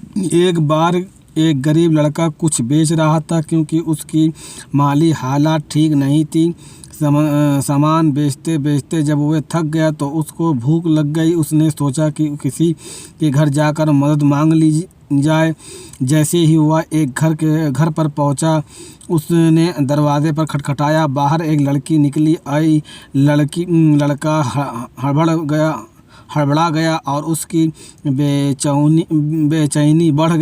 एक बार एक गरीब लड़का कुछ बेच रहा था क्योंकि उसकी माली हालात ठीक नहीं थी। सामान बेचते बेचते जब वह थक गया तो उसको भूख लग गई। उसने सोचा कि किसी के घर जाकर मदद मांग ली जाए। जैसे ही वह एक घर पर पहुंचा, उसने दरवाजे पर खटखटाया। बाहर एक लड़की निकली आई। लड़का हड़बड़ा गया और उसकी बेचैनी बढ़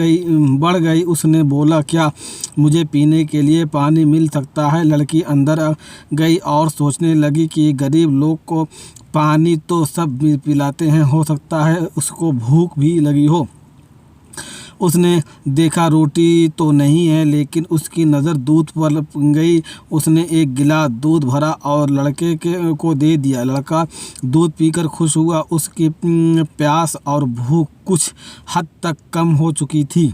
गई। उसने बोला, क्या मुझे पीने के लिए पानी मिल सकता है? लड़की अंदर गई और सोचने लगी कि गरीब लोग को पानी तो सब पिलाते हैं, हो सकता है उसको भूख भी लगी हो। उसने देखा रोटी तो नहीं है, लेकिन उसकी नज़र दूध पर गई। उसने एक गिलास दूध भरा और लड़के को दे दिया। लड़का दूध पीकर खुश हुआ। उसकी प्यास और भूख कुछ हद तक कम हो चुकी थी।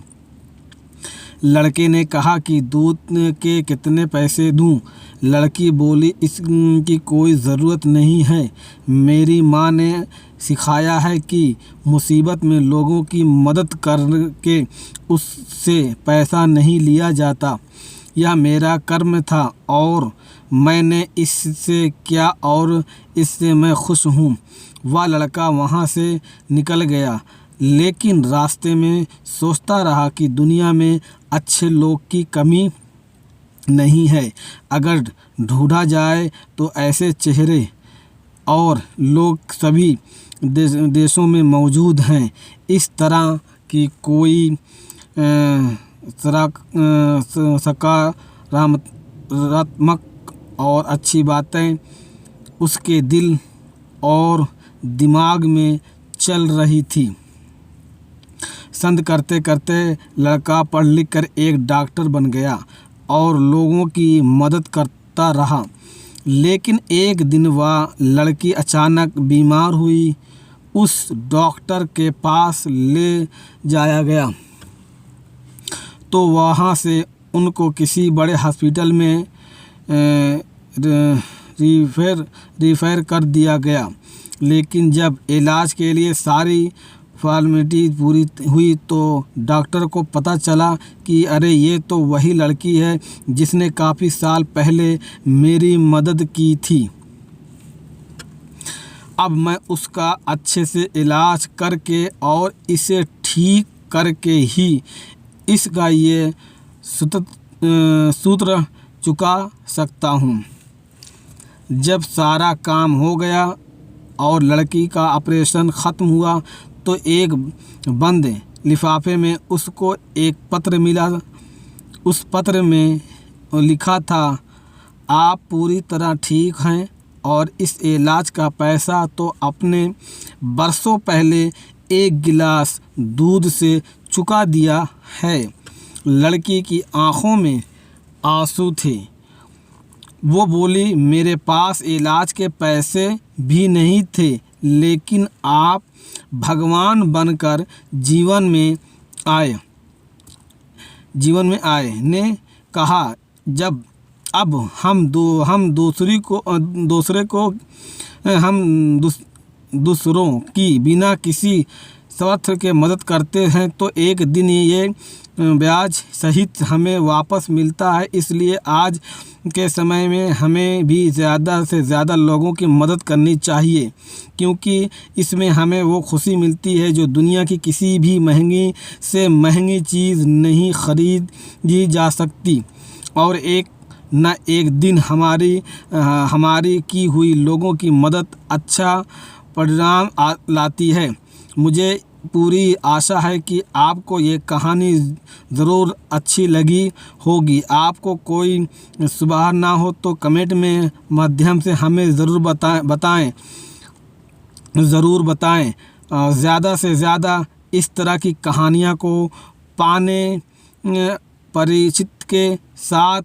लड़के ने कहा कि दूध के कितने पैसे दूं? लड़की बोली, इसकी कोई ज़रूरत नहीं है। मेरी माँ ने सिखाया है कि मुसीबत में लोगों की मदद करके उससे पैसा नहीं लिया जाता। यह मेरा कर्म था और मैंने इससे किया और इससे मैं खुश हूँ। वह लड़का वहाँ से निकल गया, लेकिन रास्ते में सोचता रहा कि दुनिया में अच्छे लोग की कमी नहीं है। अगर ढूंढा जाए तो ऐसे चेहरे और लोग सभी देशों में मौजूद हैं। इस तरह की कोई सकारात्मक और अच्छी बातें उसके दिल और दिमाग में चल रही थी। संध करते करते लड़का पढ़ लिख कर एक डॉक्टर बन गया और लोगों की मदद करता रहा। लेकिन एक दिन वह लड़की अचानक बीमार हुई। उस डॉक्टर के पास ले जाया गया तो वहाँ से उनको किसी बड़े हॉस्पिटल में रिफ़र कर दिया गया। लेकिन जब इलाज के लिए सारी फॉर्मेलिटी पूरी हुई तो डॉक्टर को पता चला कि अरे ये तो वही लड़की है जिसने काफ़ी साल पहले मेरी मदद की थी। अब मैं उसका अच्छे से इलाज करके और इसे ठीक करके ही इसका ये सूत्र चुका सकता हूँ। जब सारा काम हो गया और लड़की का ऑपरेशन ख़त्म हुआ तो एक बंद लिफाफे में उसको एक पत्र मिला। उस पत्र में लिखा था, आप पूरी तरह ठीक हैं और इस इलाज का पैसा तो आपने बरसों पहले एक गिलास दूध से चुका दिया है। लड़की की आंखों में आंसू थे। वो बोली, मेरे पास इलाज के पैसे भी नहीं थे, लेकिन आप भगवान बनकर जीवन में आए। ने कहा, जब अब हम दूसरों की बिना किसी स्वार्थ के मदद करते हैं तो एक दिन ये ब्याज सहित हमें वापस मिलता है। इसलिए आज के समय में हमें भी ज़्यादा से ज़्यादा लोगों की मदद करनी चाहिए, क्योंकि इसमें हमें वो खुशी मिलती है जो दुनिया की किसी भी महंगी से महंगी चीज़ नहीं खरीदी जा सकती। और एक न एक दिन हमारी की हुई लोगों की मदद अच्छा परिणाम लाती है। मुझे पूरी आशा है कि आपको ये कहानी ज़रूर अच्छी लगी होगी। आपको कोई सुधार ना हो तो कमेंट में माध्यम से हमें ज़रूर बताएं। ज़्यादा से ज़्यादा इस तरह की कहानियाँ को पाने परिचित के साथ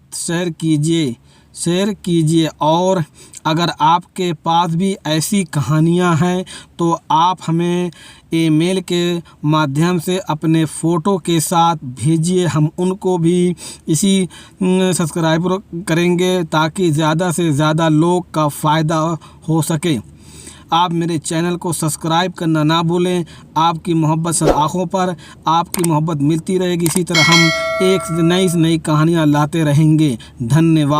शेयर कीजिए और अगर आपके पास भी ऐसी कहानियां हैं तो आप हमें ईमेल के माध्यम से अपने फ़ोटो के साथ भेजिए। हम उनको भी इसी सब्सक्राइब करेंगे ताकि ज़्यादा से ज़्यादा लोग का फ़ायदा हो सके। आप मेरे चैनल को सब्सक्राइब करना ना भूलें। आपकी मोहब्बत से आँखों पर आपकी मोहब्बत मिलती रहेगी। इसी तरह हम एक नई कहानियाँ लाते रहेंगे। धन्यवाद।